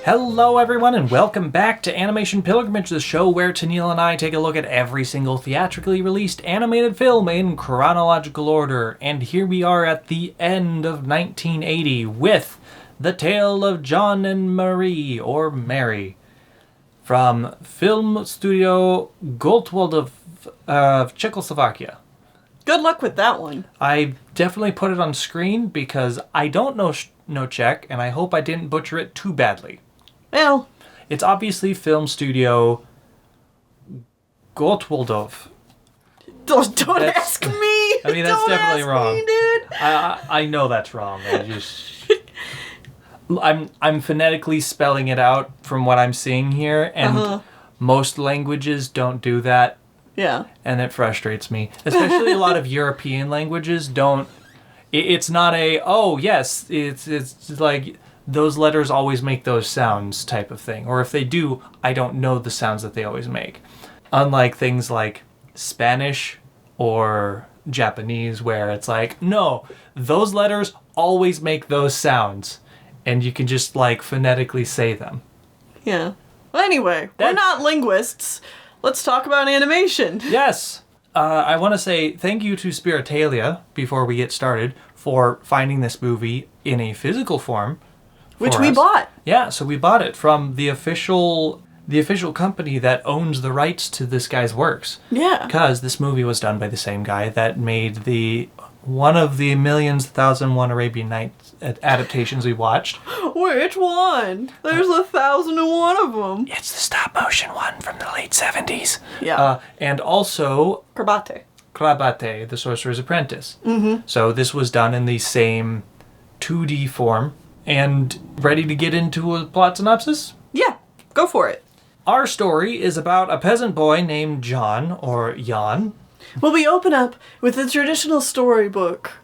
Hello everyone and welcome back to Animation Pilgrimage, the show where Tennille and I take a look at every single theatrically released animated film in chronological order. And here we are at the end of 1980 with The Tale of John and Marie, or Mary, from Film Studio Gottwaldov of Czechoslovakia. Good luck with that one. I definitely put it on screen because I don't know Czech, and I hope I didn't butcher it too badly. Well, it's obviously Film Studio Gottwaldov. Don't ask me. I mean, that's Don't definitely ask wrong. Me, dude. I know that's wrong. I'm phonetically spelling it out from what I'm seeing here, and most languages don't do that. Yeah. And it frustrates me. Especially a lot of European languages don't. It's not a, oh, yes, it's like those letters always make those sounds type of thing. Or if they do, I don't know the sounds that they always make. Unlike things like Spanish or Japanese, where it's like, no, those letters always make those sounds. And you can just, like, phonetically say them. Yeah. Well, anyway, we're not linguists. Let's talk about animation. Yes. I want to say thank you to Spiritaelia, before we get started, for finding this movie in a physical form. Which we bought. Yeah, so we bought it from the official company that owns the rights to this guy's works. Yeah. Because this movie was done by the same guy that made one of the millions, 1,001 Arabian Nights adaptations we watched. Which one? There's 1,001 of them. It's the stop motion one from the late 70s. Yeah. And also Krabate, the Sorcerer's Apprentice. Mm-hmm. So this was done in the same 2D form. And ready to get into a plot synopsis? Yeah, go for it. Our story is about a peasant boy named John, or Jan. Well, we open up with the traditional storybook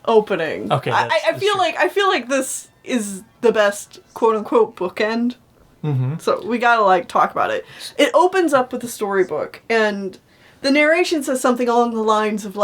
opening. Okay, I feel like this is the best quote unquote bookend. Mm-hmm. So we gotta talk about it. It opens up with the storybook, and the narration says something along the lines of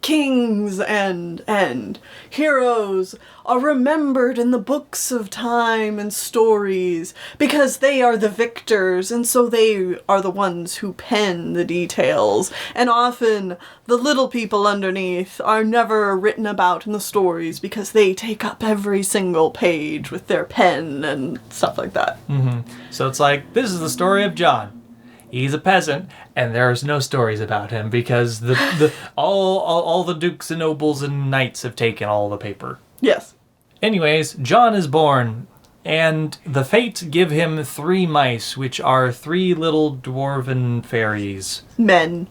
kings and heroes are remembered in the books of time and stories because they are the victors, and so they are the ones who pen the details. And often the little people underneath are never written about in the stories because they take up every single page with their pen and stuff like that. Mm-hmm. So it's like, this is the story of John. He's a peasant, and there's no stories about him because all the dukes and nobles and knights have taken all the paper. Yes. Anyways, John is born, and the fates give him 3 mice, which are 3 little dwarven fairies. Men.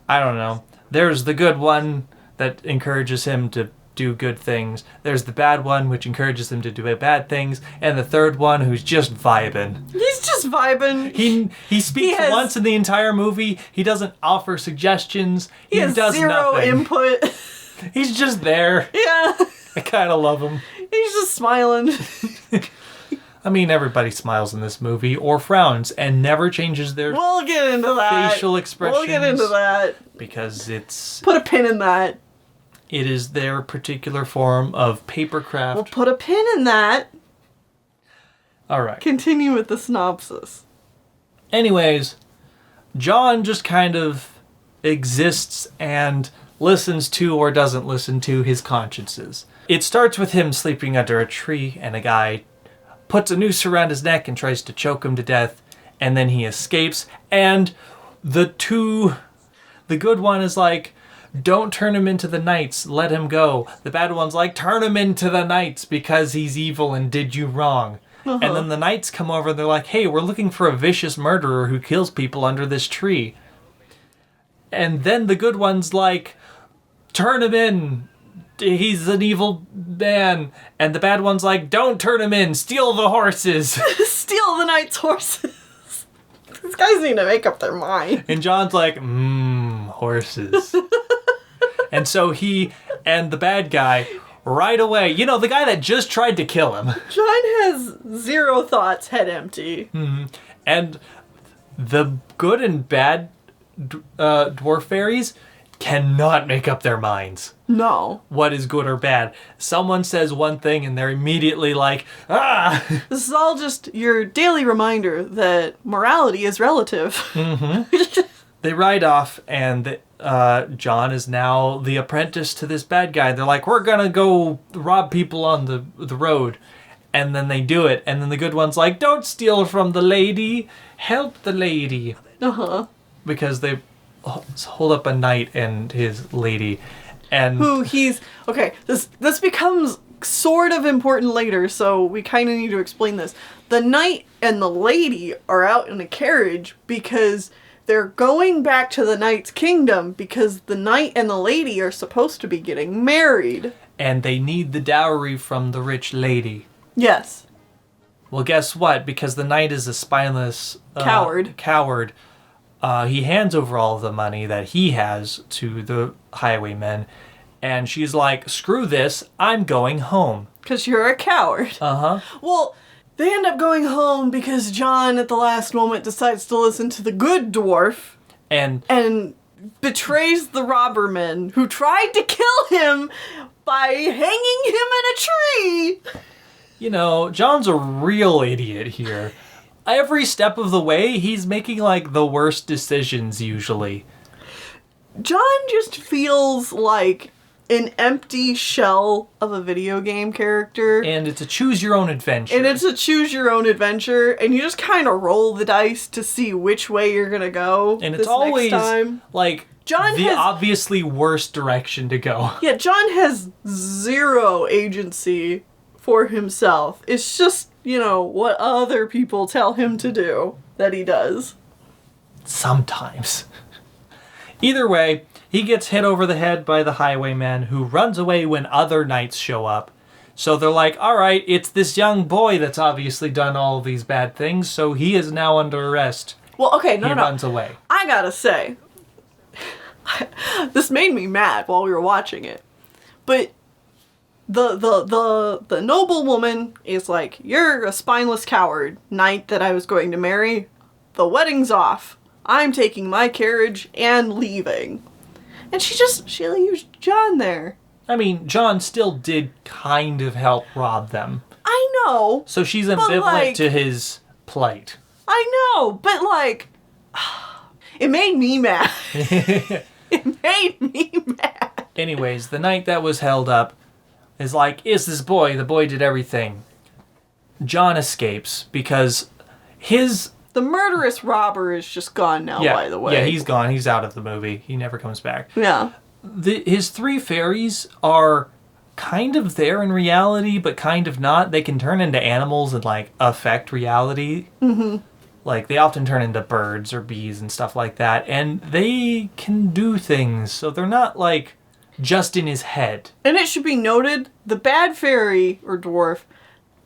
I don't know. There's the good one that encourages him to do good things. There's the bad one, which encourages him to do bad things. And the third one, who's just vibing. He's just vibing. He speaks once in the entire movie. He doesn't offer suggestions. He has does zero nothing. input. He's just there. Yeah. I kind of love him. He's just smiling. I mean, everybody smiles in this movie, or frowns, and never changes their We'll get into that. facial expressions. We'll get into that. Because it's... Put a pin in that. It is their particular form of papercraft. We'll put a pin in that. All right. Continue with the synopsis. Anyways, John just kind of exists and listens to or doesn't listen to his consciences. It starts with him sleeping under a tree, and a guy puts a noose around his neck and tries to choke him to death, and then he escapes, and the good one is like, don't turn him into the knights, let him go. The bad one's like, turn him into the knights because he's evil and did you wrong. And then the knights come over and they're like, hey, we're looking for a vicious murderer who kills people under this tree. And then the good one's like, turn him in. He's an evil man. And the bad one's like, don't turn him in. Steal the horses. Steal the knights' horses. These guys need to make up their mind. And John's like, horses. And so he and the bad guy right away, the guy that just tried to kill him. John has zero thoughts, head empty. Mm-hmm. And the good and bad dwarf fairies cannot make up their minds. No. What is good or bad. Someone says one thing and they're immediately like, ah! This is all just your daily reminder that morality is relative. Mm-hmm. They ride off and John is now the apprentice to this bad guy. They're like, we're gonna go rob people on the road. And then they do it. And then the good one's like, don't steal from the lady. Help the lady. Uh-huh. Because they hold up a knight and his lady. And who he's... Okay, this becomes sort of important later, so we kind of need to explain this. The knight and the lady are out in a carriage because they're going back to the knight's kingdom because the knight and the lady are supposed to be getting married. And they need the dowry from the rich lady. Yes. Well, guess what? Because the knight is a spineless... Coward. He hands over all of the money that he has to the highwaymen. And she's like, screw this, I'm going home. Because you're a coward. Uh-huh. Well, they end up going home because John, at the last moment, decides to listen to the good dwarf. And betrays the robbermen who tried to kill him by hanging him in a tree. You know, John's a real idiot here. Every step of the way, he's making, like, the worst decisions, usually. John just feels like an empty shell of a video game character. And it's a choose-your-own-adventure. And you just kind of roll the dice to see which way you're gonna go. And it's always, like, obviously worst direction to go. Yeah, John has zero agency for himself. It's just, you know, what other people tell him to do that he does. Sometimes. Either way, he gets hit over the head by the highwayman who runs away when other knights show up. So they're like, alright, it's this young boy that's obviously done all of these bad things, so he is now under arrest. Well, okay, no. He runs away. I gotta say, this made me mad while we were watching it. But the noble woman is like, you're a spineless coward, knight that I was going to marry. The wedding's off. I'm taking my carriage and leaving. And she leaves John there. I mean, John still did kind of help rob them. I know. So she's ambivalent to his plight. I know, but like, it made me mad. It made me mad. Anyways, the knight that was held up is like, it's this boy. The boy did everything. John escapes because the murderous robber is just gone now, by the way. Yeah, he's gone. He's out of the movie. He never comes back. Yeah. His three fairies are kind of there in reality, but kind of not. They can turn into animals and, like, affect reality. Mm-hmm. Like, they often turn into birds or bees and stuff like that. And they can do things, so they're not, like, just in his head. And it should be noted, the bad fairy, or dwarf,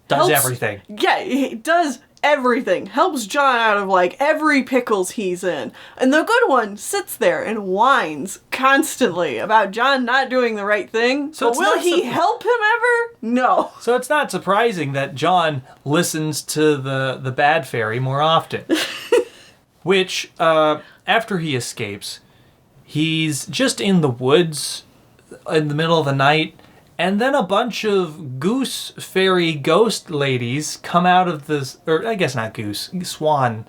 does everything. Yeah, he does everything. Helps John out of, like, every pickles he's in. And the good one sits there and whines constantly about John not doing the right thing. So will he help him ever? No. So it's not surprising that John listens to the bad fairy more often. Which, after he escapes, he's just in the woods in the middle of the night, and then a bunch of goose fairy ghost ladies come out of this, or I guess not goose, swan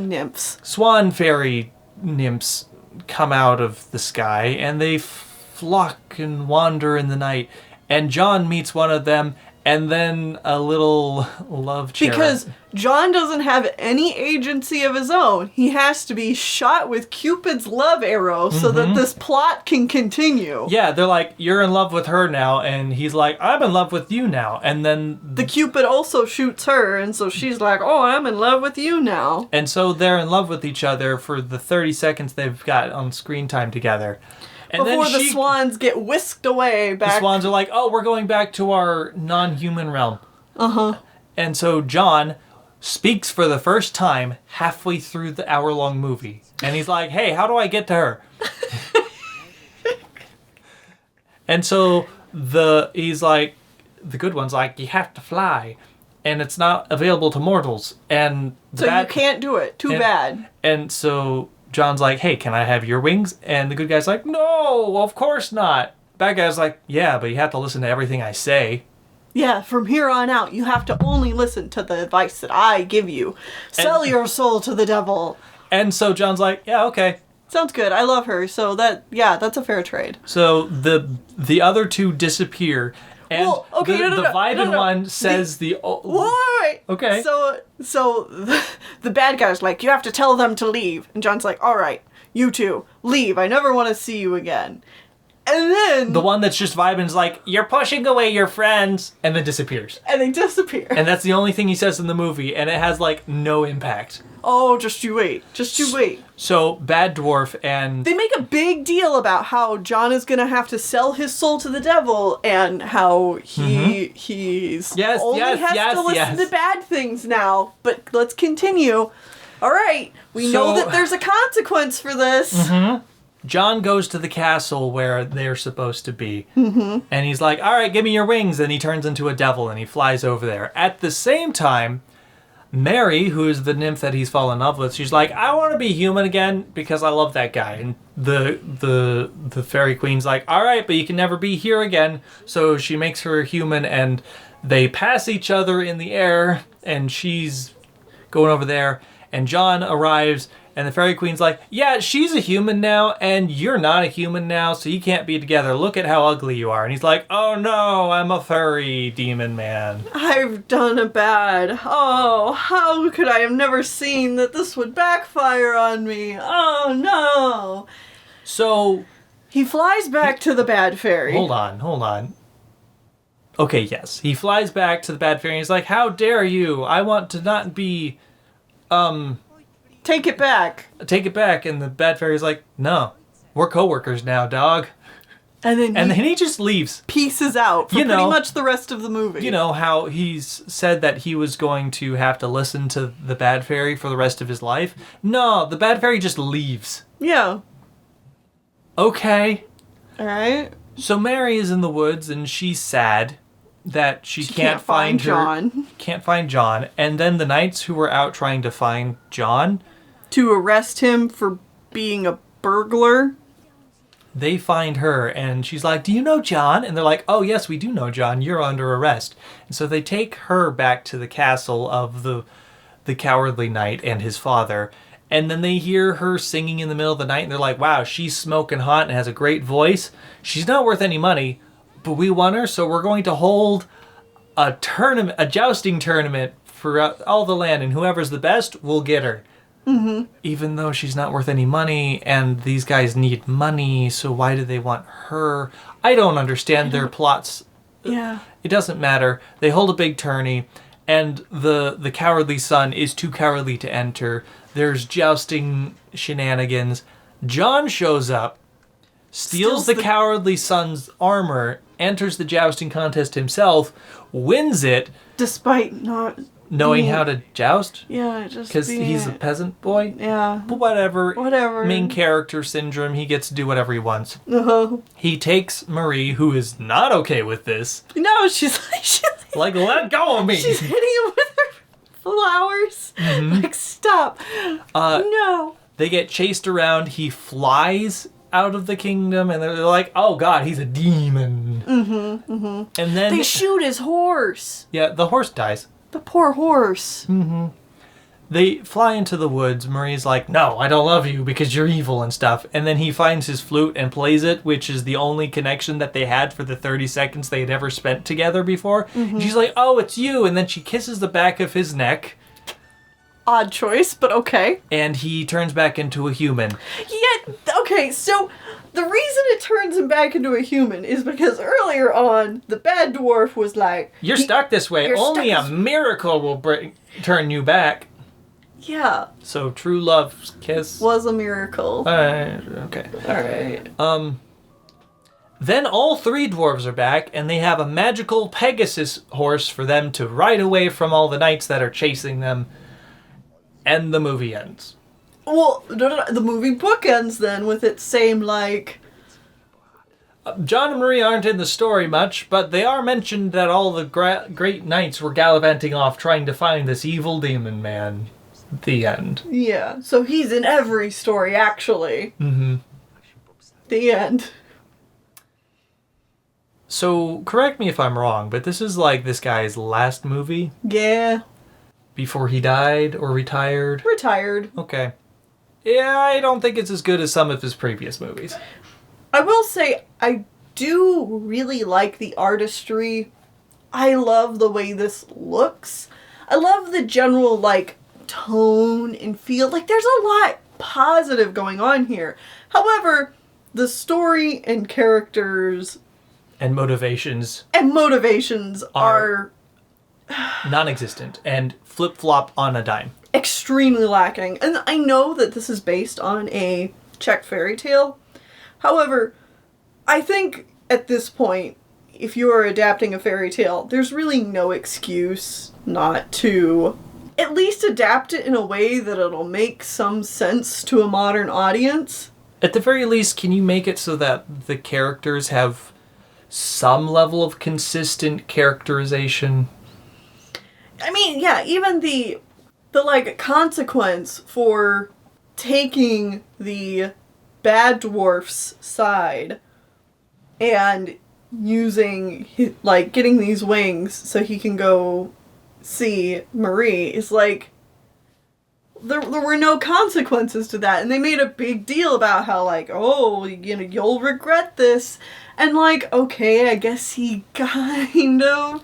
nymphs. Swan fairy nymphs come out of the sky, and they flock and wander in the night. And John meets one of them, and then a little love cherub. Because John doesn't have any agency of his own. He has to be shot with Cupid's love arrow so that this plot can continue. Yeah, they're like, you're in love with her now, and he's like, I'm in love with you now. And then the Cupid also shoots her, and so she's like, oh, I'm in love with you now. And so they're in love with each other for the 30 seconds they've got on screen time together. And before the swans get whisked away back. The swans are like, oh, we're going back to our non-human realm. Uh-huh. And so John speaks for the first time halfway through the hour-long movie. And he's like, hey, how do I get to her? And so he's like, the good one's like, you have to fly. And it's not available to mortals. And so you can't do it. Too bad. And so John's like, hey, can I have your wings? And the good guy's like, no, of course not. Bad guy's like, yeah, but you have to listen to everything I say. Yeah, from here on out, you have to only listen to the advice that I give you. Sell your soul to the devil. And so John's like, yeah, okay. Sounds good. I love her. So that's a fair trade. So the other two disappear. And the vibing one says Wait. Okay. So the bad guy's like, you have to tell them to leave. And John's like, all right, you two, leave. I never want to see you again. And then... the one that's just vibing is like, you're pushing away your friends. And then disappears. And they disappear. And that's the only thing he says in the movie. And it has, like, no impact. Oh, just you wait. Just you wait. So, Bad Dwarf and... they make a big deal about how John is going to have to sell his soul to the devil and how he's only has to listen to bad things now. But let's continue. All right. We know that there's a consequence for this. John goes to the castle where they're supposed to be. And he's like, all right, give me your wings. And he turns into a devil and he flies over there. At the same time, Mary, who is the nymph that he's fallen in love with, she's like, I want to be human again because I love that guy. And the fairy queen's like, all right, but you can never be here again. So she makes her human and they pass each other in the air and she's going over there. And John arrives and the fairy queen's like, yeah, she's a human now and you're not a human now, so you can't be together. Look at how ugly you are. And he's like, oh no, I'm a furry demon man. I've done a bad. Oh, how could I have never seen that this would backfire on me? Oh no. So... he flies back to the bad fairy. Hold on. Okay, yes. He flies back to the bad fairy and he's like, how dare you? I want to not be... Take it back. Take it back. And the bad fairy's like, no, we're co-workers now, dog. And then he just leaves. Pieces out for pretty much the rest of the movie. You know how he's said that he was going to have to listen to the bad fairy for the rest of his life? No, the bad fairy just leaves. Yeah. Okay. All right. So Mary is in the woods and she's sad that she can't find John. Can't find John. And then the knights who were out trying to find John, to arrest him for being a burglar, they find her and she's like, do you know John? And they're like, oh yes, we do know John. You're under arrest. And so they take her back to the castle of the cowardly knight and his father. And then they hear her singing in the middle of the night and they're like, wow, she's smoking hot and has a great voice. She's not worth any money, but we want her, so we're going to hold a jousting tournament for all the land, and whoever's the best, we'll get her. Even though she's not worth any money, and these guys need money, so why do they want her? I don't understand their plots. Yeah. It doesn't matter. They hold a big tourney, and the cowardly son is too cowardly to enter. There's jousting shenanigans. John shows up, steals the cowardly son's armor, enters the jousting contest himself, wins it. Despite not knowing how to joust? Yeah, just because he's a peasant boy? Yeah. But whatever. Whatever. Main character syndrome, he gets to do whatever he wants. Uh-huh. He takes Marie, who is not okay with this. No, she's like, let go of me! She's hitting him with her flowers. Like, stop. No. They get chased around. He flies out of the kingdom, and they're like, oh god, he's a demon. And then they shoot his horse. Yeah, the horse dies. The poor horse. They fly into the woods. Marie's like, no, I don't love you because you're evil and stuff. And then he finds his flute and plays it, which is the only connection that they had for the 30 seconds they had ever spent together before. And she's like, oh, it's you. And then she kisses the back of his neck. Odd choice, but okay. And he turns back into a human. Yeah, okay, so the reason it turns him back into a human is because earlier on, the bad dwarf was like... You're stuck this way. Only a miracle will turn you back. Yeah. So true love's kiss... was a miracle. Okay. Alright. Then all three dwarves are back, and they have a magical Pegasus horse for them to ride away from all the knights that are chasing them. And the movie ends. Well, the movie bookends then with its same, like... John and Marie aren't in the story much, but they are mentioned that all the great knights were gallivanting off trying to find this evil demon man. The end. Yeah, so he's in every story, actually. Mm-hmm. The end. So, correct me if I'm wrong, but this is like this guy's last movie? Yeah. Before he died or retired? Retired. Okay. Yeah, I don't think it's as good as some of his previous movies. I will say, I do really like the artistry. I love the way this looks. I love the general, like, tone and feel. Like, there's a lot positive going on here. However, the story and characters and motivations are non-existent and flip-flop on a dime. Extremely lacking. And I know that this is based on a Czech fairy tale. However, I think at this point, if you are adapting a fairy tale, there's really no excuse not to at least adapt it in a way that it'll make some sense to a modern audience. At the very least, can you make it so that the characters have some level of consistent characterization? I mean, yeah, even the like consequence for taking the bad dwarf's side and using like getting these wings so he can go see Marie is like there were no consequences to that, and they made a big deal about how like, oh, you know, you'll regret this, and like, okay, I guess he kind of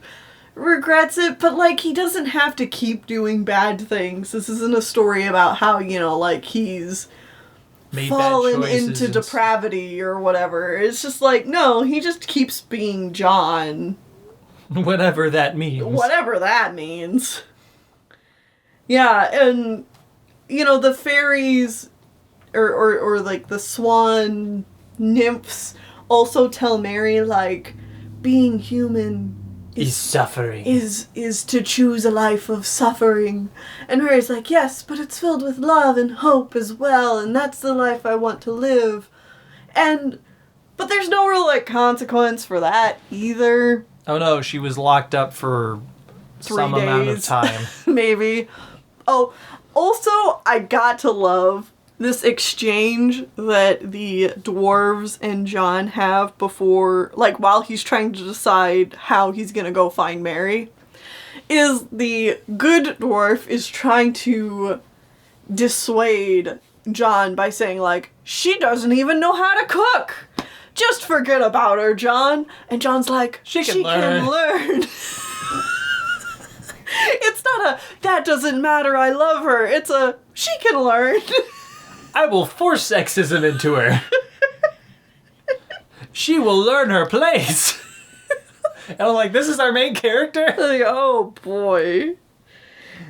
regrets it, but like he doesn't have to keep doing bad things. This isn't a story about how, you know, like he's fallen into depravity or whatever. It's just like, no, he just keeps being John. Whatever that means. Whatever that means. Yeah, and you know, the fairies or like the swan nymphs also tell Mary like being human is suffering. Is to choose a life of suffering. And Mary's like, yes, but it's filled with love and hope as well, and that's the life I want to live. But there's no real, like, consequence for that either. Oh no, she was locked up for 3 some days. amount of time. Maybe. Oh, also, I got to love this exchange that the dwarves and John have before, like, while he's trying to decide how he's gonna go find Mary, is the good dwarf is trying to dissuade John by saying, like, she doesn't even know how to cook! Just forget about her, John! And John's like, she can learn. It's not a, that doesn't matter, I love her. It's a, she can learn. I will force sexism into her. She will learn her place. And I'm like, this is our main character? Like, oh boy.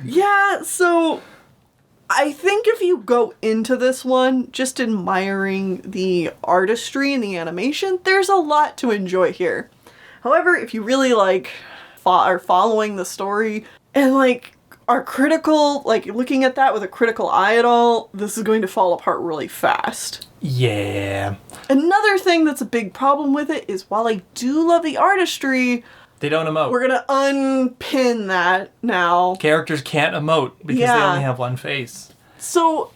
Yeah, so I think if you go into this one just admiring the artistry and the animation, there's a lot to enjoy here. However, if you really like are following the story and like are critical, like looking at that with a critical eye at all, this is going to fall apart really fast. Yeah. Another thing that's a big problem with it is while I do love the artistry, they don't emote. We're gonna unpin that now. Characters can't emote because they only have one face. So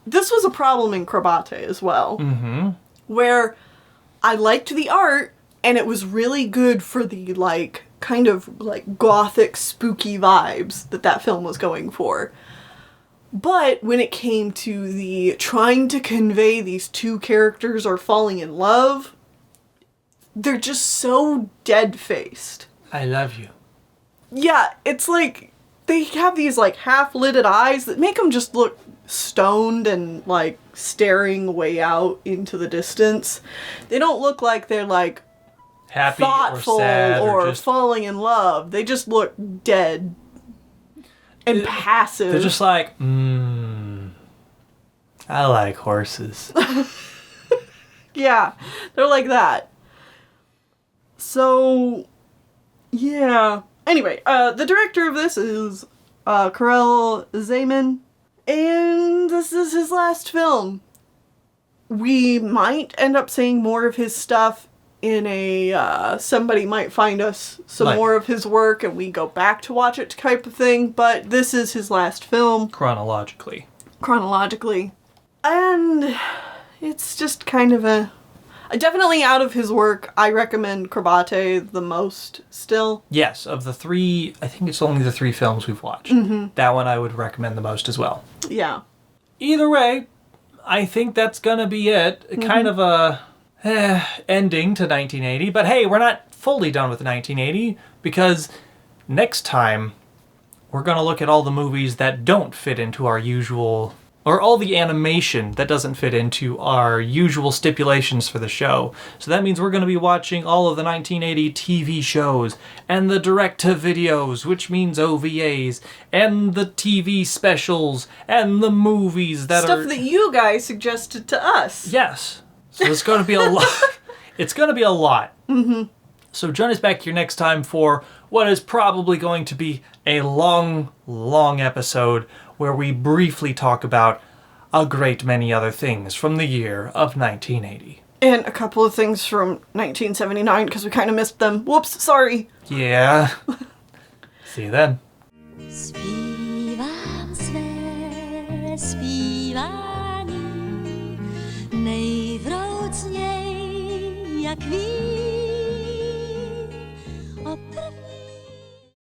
this was a problem in Krabate as well. Mm-hmm. Where I liked the art and it was really good for the like kind of like gothic spooky vibes that film was going for. But when it came to the trying to convey these two characters are falling in love, they're just so dead-faced. I love you. Yeah, it's like they have these like half-lidded eyes that make them just look stoned and like staring way out into the distance. They don't look like they're like happy thoughtful or sad or just falling in love. They just look dead and passive. They're just like, I like horses. Yeah, they're like that. So, yeah. Anyway, the director of this is Karel Zeman, and this is his last film. We might end up seeing more of his stuff in a somebody might find us some Like- more of his work and we go back to watch it type of thing, but this is his last film. Chronologically. And it's just kind of definitely out of his work, I recommend Crabate the most still. Yes, of the 3, I think it's only the 3 films we've watched. That one I would recommend the most as well. Yeah. Either way, I think that's gonna be it. Kind of a ending to 1980. But hey, we're not fully done with 1980, because next time we're gonna look at all the movies that don't fit into our usual, or all the animation that doesn't fit into our usual stipulations for the show. So that means we're going to be watching all of the 1980 TV shows, and the direct-to-videos, which means OVAs, and the TV specials, and the movies that Stuff that you guys suggested to us. Yes. So it's going to be a lot. It's going to be a lot. So join us back here next time for what is probably going to be a long, long episode where we briefly talk about a great many other things from the year of 1980. And a couple of things from 1979, because we kind of missed them. Whoops, sorry. Yeah. See you then. Zpívám své zpívání nejvroucněji, jak ví.